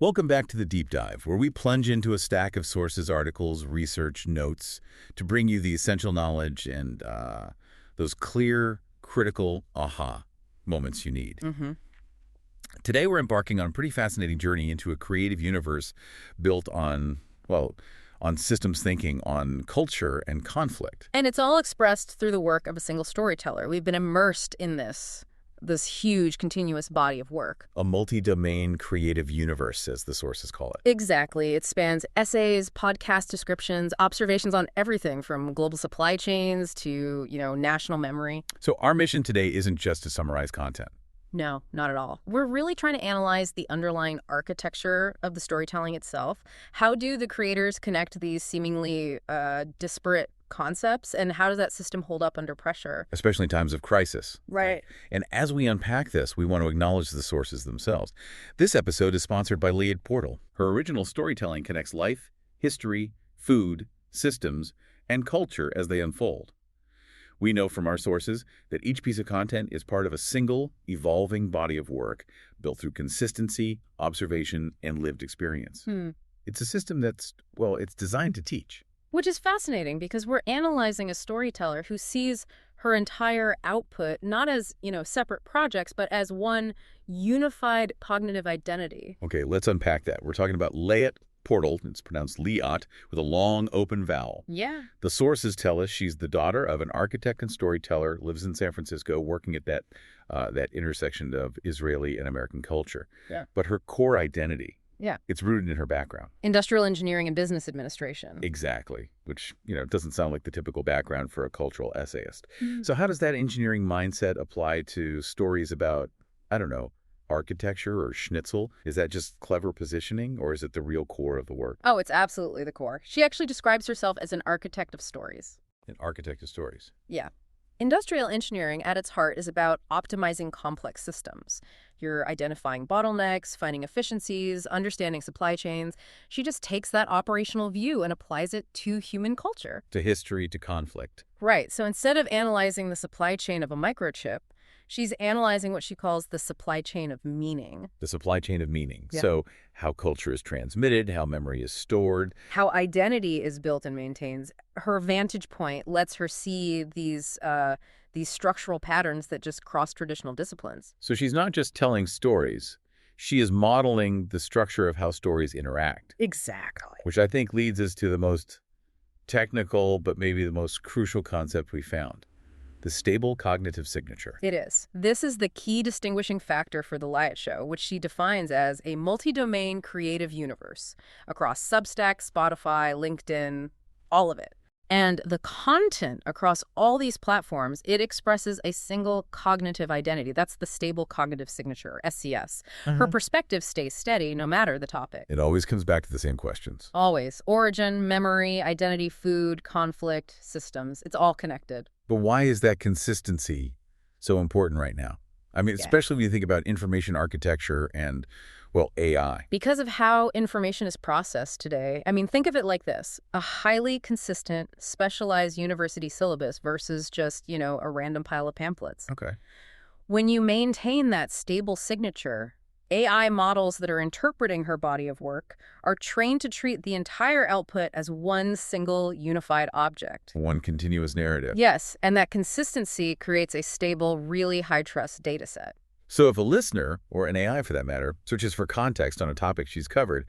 Welcome back to the Deep Dive, where we plunge into a stack of sources, articles, research, notes to bring you the essential knowledge and those clear, critical aha moments you need. Today, we're embarking on a pretty fascinating journey into a creative universe built on, well, on systems thinking, on culture and conflict. And it's all expressed through the work of a single storyteller. We've been immersed in this huge, continuous body of work. A multi-domain creative universe, as the sources call it. Exactly. It spans essays, podcast descriptions, observations on everything from global supply chains to, national memory. So our mission today isn't just to summarize content. No, not at all. We're really trying to analyze the underlying architecture of the storytelling itself. How do the creators connect these seemingly disparate concepts, and how does that system hold up under pressure? Especially in times of crisis. Right. And as we unpack this, we want to acknowledge the sources themselves. This episode is sponsored by Liat Show. Her original storytelling connects life, history, food, systems, and culture as they unfold. We know from our sources that each piece of content is part of a single, evolving body of work built through consistency, observation, and lived experience. It's a system that's, it's designed to teach. Which is fascinating because we're analyzing a storyteller who sees her entire output not as, separate projects, but as one unified cognitive identity. Okay, let's unpack that. We're talking about Liat Show, it's pronounced Liat, with a long open vowel. Yeah. The sources tell us she's the daughter of an architect and storyteller, lives in San Francisco, working at that intersection of Israeli and American culture. Yeah. But her core identity, yeah, it's rooted in her background. Industrial engineering and business administration. Exactly, which, doesn't sound like the typical background for a cultural essayist. So how does that engineering mindset apply to stories about, architecture or schnitzel? Is that just clever positioning, or is it the real core of the work? Oh, it's absolutely the core. She actually describes herself as an architect of stories. An architect of stories. Yeah. Industrial engineering at its heart is about optimizing complex systems. You're identifying bottlenecks, finding efficiencies, understanding supply chains. She just takes that operational view and applies it to human culture. To history, to conflict. Right. So instead of analyzing the supply chain of a microchip, she's analyzing what she calls the supply chain of meaning. The supply chain of meaning. Yeah. So how culture is transmitted, how memory is stored. How identity is built and maintained. Her vantage point lets her see these structural patterns that just cross traditional disciplines. So she's not just telling stories. She is modeling the structure of how stories interact. Exactly. Which I think leads us to the most technical, but maybe the most crucial concept we found. The stable cognitive signature. It is. This is the key distinguishing factor for the Liat Show, which she defines as a multi-domain creative universe across Substack, Spotify, LinkedIn, all of it. And the content across all these platforms, it expresses a single cognitive identity. That's the stable cognitive signature, SCS. Her perspective stays steady no matter the topic. It always comes back to the same questions. Always. Origin, memory, identity, food, conflict, systems. It's all connected. But why is that consistency so important right now? I mean, especially when you think about information architecture and, AI. Because of how information is processed today. I mean, think of it like this. A highly consistent, specialized university syllabus versus just, a random pile of pamphlets. Okay. When you maintain that stable signature, AI models that are interpreting her body of work are trained to treat the entire output as one single unified object. One continuous narrative. Yes, and that consistency creates a stable, really high-trust data set. So if a listener, or an AI for that matter, searches for context on a topic she's covered,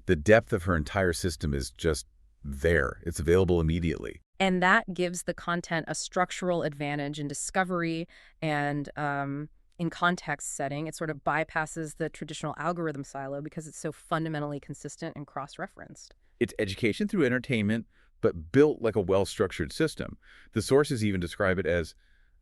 the depth of her entire system is just there. It's available immediately. And that gives the content a structural advantage in discovery and in context setting. It sort of bypasses the traditional algorithm silo because it's so fundamentally consistent and cross-referenced. It's education through entertainment, but built like a well-structured system. The sources even describe it as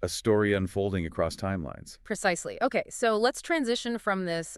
a story unfolding across timelines. Precisely. Okay, so let's transition from this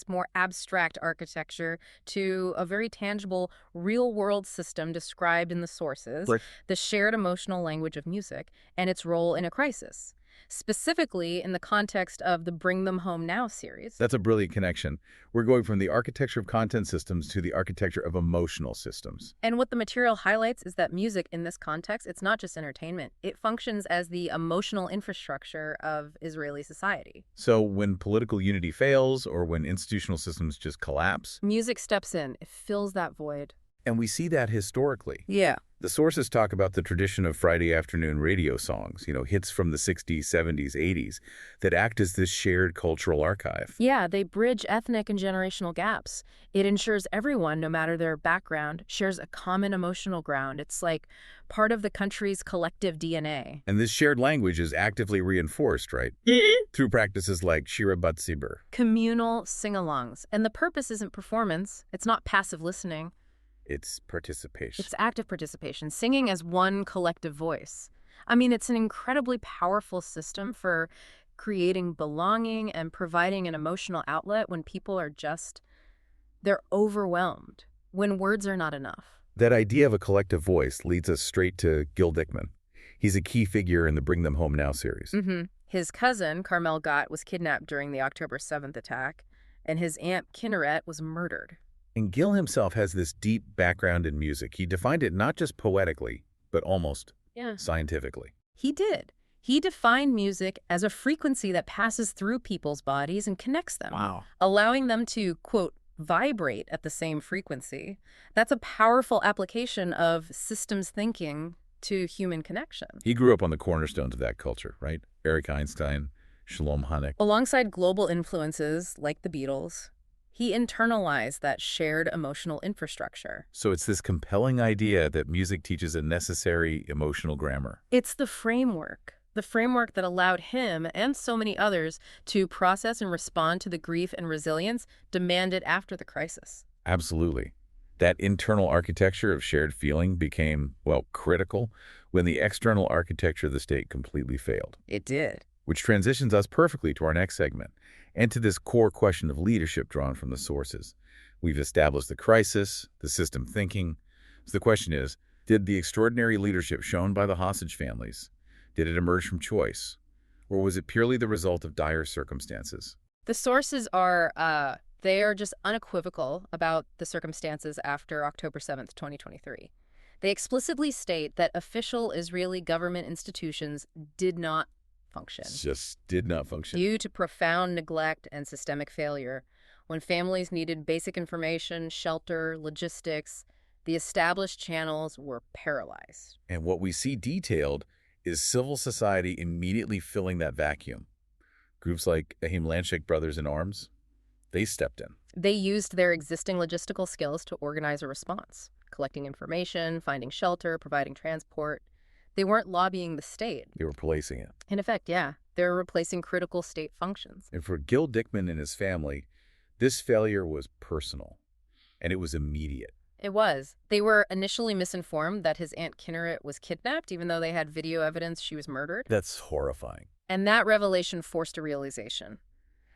more abstract architecture to a very tangible, real-world system described in the sources, Right. the shared emotional language of music, and its role in a crisis. specifically in the context of the Bring Them Home Now series. That's a brilliant connection. We're going from the architecture of content systems to the architecture of emotional systems. And what the material highlights is that music in this context, it's not just entertainment. It functions as the emotional infrastructure of Israeli society. So when political unity fails or when institutional systems just collapse, Music steps in. It fills that void. and we see that historically. Yeah. The sources talk about the tradition of Friday afternoon radio songs, hits from the 60s, 70s, 80s, that act as this shared cultural archive. Yeah, they bridge ethnic and generational gaps. It ensures everyone, no matter their background, shares a common emotional ground. It's like part of the country's collective DNA. And this shared language is actively reinforced, right? Through practices like Shira Batzibur. Communal sing-alongs. And the purpose isn't performance. It's not passive listening. It's participation. It's active participation, singing as one collective voice. I mean, it's an incredibly powerful system for creating belonging and providing an emotional outlet when people are they're overwhelmed, when words are not enough. That idea of a collective voice leads us straight to Gil Dickman. He's a key figure in the Bring Them Home Now series. His cousin, Carmel, was kidnapped during the October 7th attack, and his aunt, Kinneret, was murdered. And Gil himself has this deep background in music. He defined it not just poetically, but almost scientifically. He did. He defined music as a frequency that passes through people's bodies and connects them, allowing them to, quote, vibrate at the same frequency. That's a powerful application of systems thinking to human connection. He grew up on the cornerstones of that culture, right? Eric Einstein, Shalom Hanek. Alongside global influences like the Beatles, he internalized that shared emotional infrastructure. So it's this compelling idea that music teaches a necessary emotional grammar. It's the framework that allowed him and so many others to process and respond to the grief and resilience demanded after the crisis. Absolutely. That internal architecture of shared feeling became, critical when the external architecture of the state completely failed. It did. Which transitions us perfectly to our next segment, and to this core question of leadership drawn from the sources. We've established the crisis, the system thinking. So the question is, did the extraordinary leadership shown by the hostage families, did it emerge from choice? Or was it purely the result of dire circumstances? The sources are, they are just unequivocal about the circumstances after October 7th, 2023. They explicitly state that official Israeli government institutions did not function. Just did not function. Due to profound neglect and systemic failure. When families needed basic information, shelter, logistics, the established channels were paralyzed. And what we see detailed is civil society immediately filling that vacuum. Groups like Ahim Lanshek Brothers in Arms, they stepped in. They used their existing logistical skills to organize a response, collecting information, finding shelter, providing transport. They weren't lobbying the state. They were policing it. In effect, yeah. They were replacing critical state functions. And for Gil Dickman and his family, this failure was personal, and it was immediate. It was. They were initially misinformed that his aunt Kinneret was kidnapped, even though they had video evidence she was murdered. That's horrifying. And that revelation forced a realization.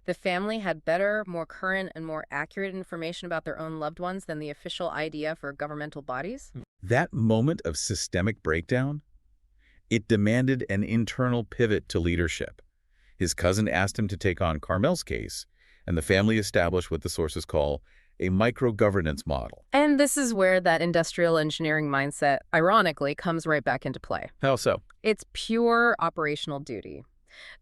The family had better, more current, and more accurate information about their own loved ones than the official idea for governmental bodies. That moment of systemic breakdown, it demanded an internal pivot to leadership. His cousin asked him to take on Carmel's case, and the family established what the sources call a micro-governance model. And this is where that industrial engineering mindset, ironically, comes right back into play. How so? It's pure operational duty.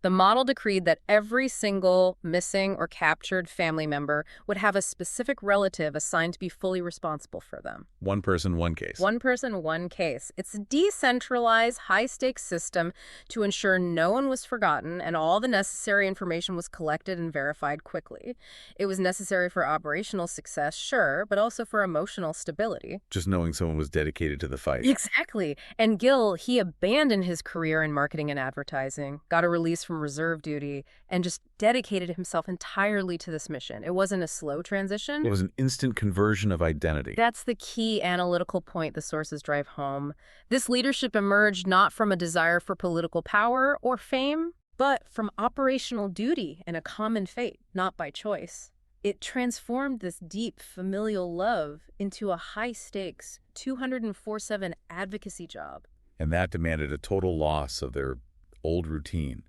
The model decreed that every single missing or captured family member would have a specific relative assigned to be fully responsible for them. One person, one case. One person, one case. It's a decentralized, high-stakes system to ensure no one was forgotten and all the necessary information was collected and verified quickly. It was necessary for operational success, sure, but also for emotional stability. Just knowing someone was dedicated to the fight. Exactly. And Gil, he abandoned his career in marketing and advertising, got a release from reserve duty, and just dedicated himself entirely to this mission. It wasn't a slow transition. It was an instant conversion of identity. That's the key analytical point the sources drive home. This leadership emerged not from a desire for political power or fame, but from operational duty and a common fate, not by choice. It transformed this deep familial love into a high-stakes 24/7 advocacy job. And that demanded a total loss of their old routine,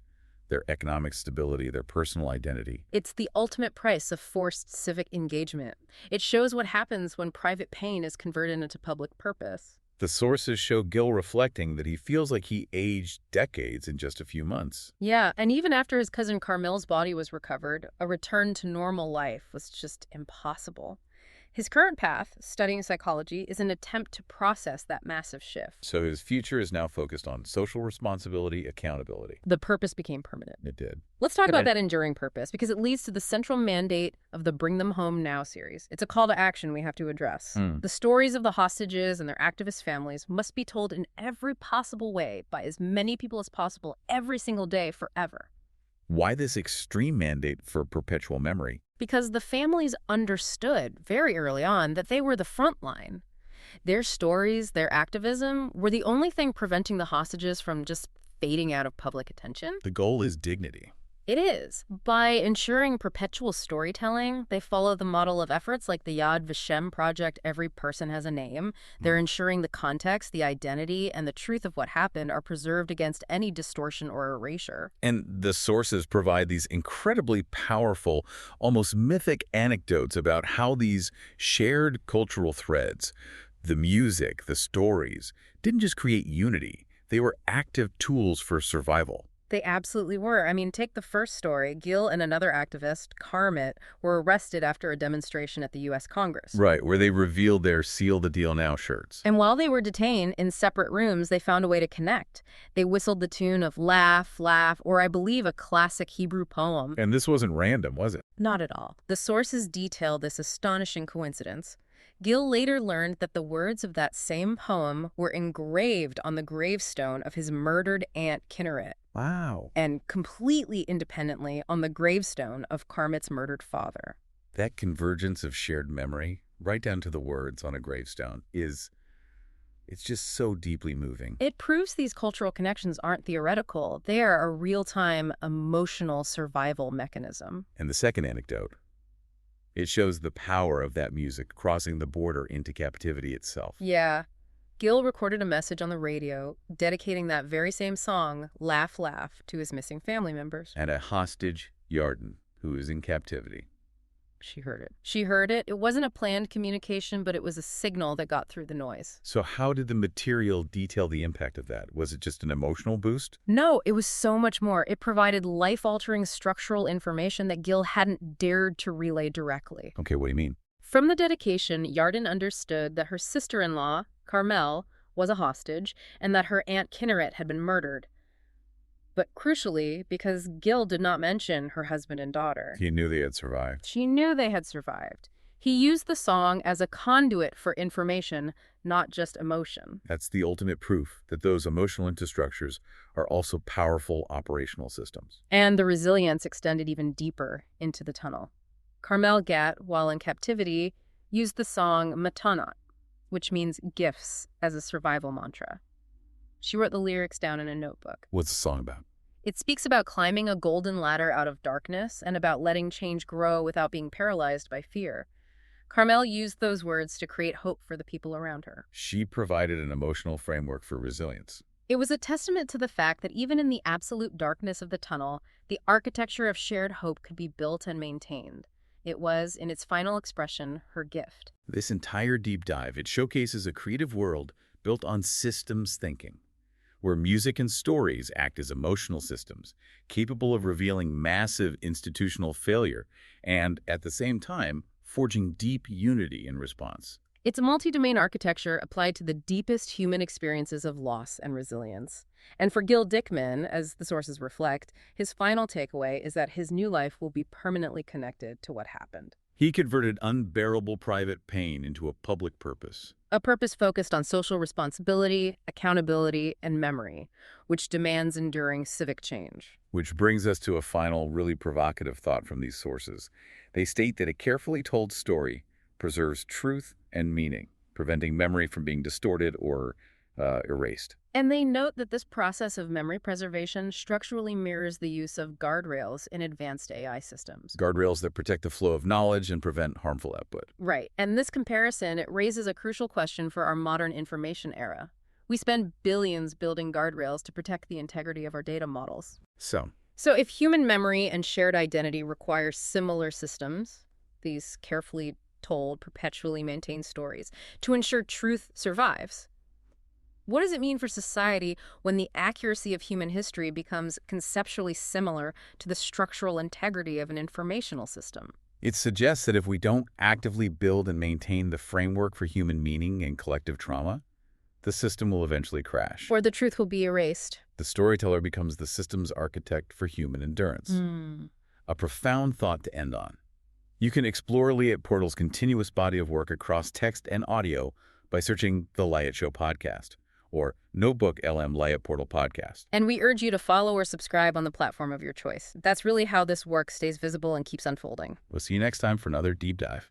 their economic stability, their personal identity. It's the ultimate price of forced civic engagement. It shows what happens when private pain is converted into public purpose. The sources show Gil reflecting that he feels like he aged decades in just a few months. Yeah, and even after his cousin Carmel's body was recovered, a return to normal life was just impossible. His current path, studying psychology, is an attempt to process that massive shift. So his future is now focused on social responsibility, accountability. The purpose became permanent. It did. Let's talk about that enduring purpose, because it leads to the central mandate of the Bring Them Home Now series. It's a call to action we have to address. The stories of the hostages and their activist families must be told in every possible way by as many people as possible every single day forever. Why this extreme mandate for perpetual memory? Because the families understood very early on that they were the front line. Their stories, their activism, were the only thing preventing the hostages from just fading out of public attention. The goal is dignity. It is. By ensuring perpetual storytelling, they follow the model of efforts like the Yad Vashem project, Every Person Has a Name. They're ensuring the context, the identity, and the truth of what happened are preserved against any distortion or erasure. And the sources provide these incredibly powerful, almost mythic anecdotes about how these shared cultural threads, the music, the stories, didn't just create unity. They were active tools for survival. They absolutely were. I mean, take the first story. Gil and another activist, Carmel, were arrested after a demonstration at the U.S. Congress. Right, where they revealed their Seal the Deal Now shirts. And while they were detained in separate rooms, they found a way to connect. They whistled the tune of Laugh, Laugh, or I believe a classic Hebrew poem. And this wasn't random, was it? Not at all. The sources detail this astonishing coincidence. Gil later learned that the words of that same poem were engraved on the gravestone of his murdered aunt Kinneret. Wow. And completely independently on the gravestone of Carmet's murdered father. That convergence of shared memory, right down to the words on a gravestone, it's just so deeply moving. It proves these cultural connections aren't theoretical. They are a real-time emotional survival mechanism. And the second anecdote, it shows the power of that music crossing the border into captivity itself. Yeah. Gil recorded a message on the radio dedicating that very same song, Laugh, Laugh, to his missing family members. And a hostage, Yarden, who is in captivity. She heard it. She heard it. It wasn't a planned communication, but it was a signal that got through the noise. So how did the material detail the impact of that? Was it just an emotional boost? No, it was so much more. It provided life-altering structural information that Gil hadn't dared to relay directly. Okay, what do you mean? From the dedication, Yarden understood that her sister-in-law, Carmel, was a hostage, and that her aunt Kinneret had been murdered. But crucially, because Gil did not mention her husband and daughter. He knew they had survived. She knew they had survived. He used the song as a conduit for information, not just emotion. That's the ultimate proof that those emotional infrastructures are also powerful operational systems. And the resilience extended even deeper into the tunnel. Carmel Gat, while in captivity, used the song Matanat, which means gifts, as a survival mantra. She wrote the lyrics down in a notebook. What's the song about? It speaks about climbing a golden ladder out of darkness and about letting change grow without being paralyzed by fear. Carmel used those words to create hope for the people around her. She provided an emotional framework for resilience. It was a testament to the fact that even in the absolute darkness of the tunnel, the architecture of shared hope could be built and maintained. It was, in its final expression, her gift. This entire deep dive, it showcases a creative world built on systems thinking, where music and stories act as emotional systems, capable of revealing massive institutional failure and, at the same time, forging deep unity in response. It's a multi-domain architecture applied to the deepest human experiences of loss and resilience. And for Gil Dickman, as the sources reflect, his final takeaway is that his new life will be permanently connected to what happened. He converted unbearable private pain into a public purpose. A purpose focused on social responsibility, accountability, and memory, which demands enduring civic change. Which brings us to a final, really provocative thought from these sources. They state that a carefully told story preserves truth and meaning, preventing memory from being distorted or erased. And they note that this process of memory preservation structurally mirrors the use of guardrails in advanced AI systems. Guardrails that protect the flow of knowledge and prevent harmful output. Right. And this comparison, it raises a crucial question for our modern information era. We spend billions building guardrails to protect the integrity of our data models. So, So if human memory and shared identity require similar systems, these carefully told, perpetually maintained stories, to ensure truth survives, what does it mean for society when the accuracy of human history becomes conceptually similar to the structural integrity of an informational system? It suggests that if we don't actively build and maintain the framework for human meaning and collective trauma, the system will eventually crash. Or the truth will be erased. The storyteller becomes the system's architect for human endurance. A profound thought to end on. You can explore Liat Portal's continuous body of work across text and audio by searching The Liat Show Podcast or Notebook LM Liat Portal Podcast. And we urge you to follow or subscribe on the platform of your choice. That's really how this work stays visible and keeps unfolding. We'll see you next time for another deep dive.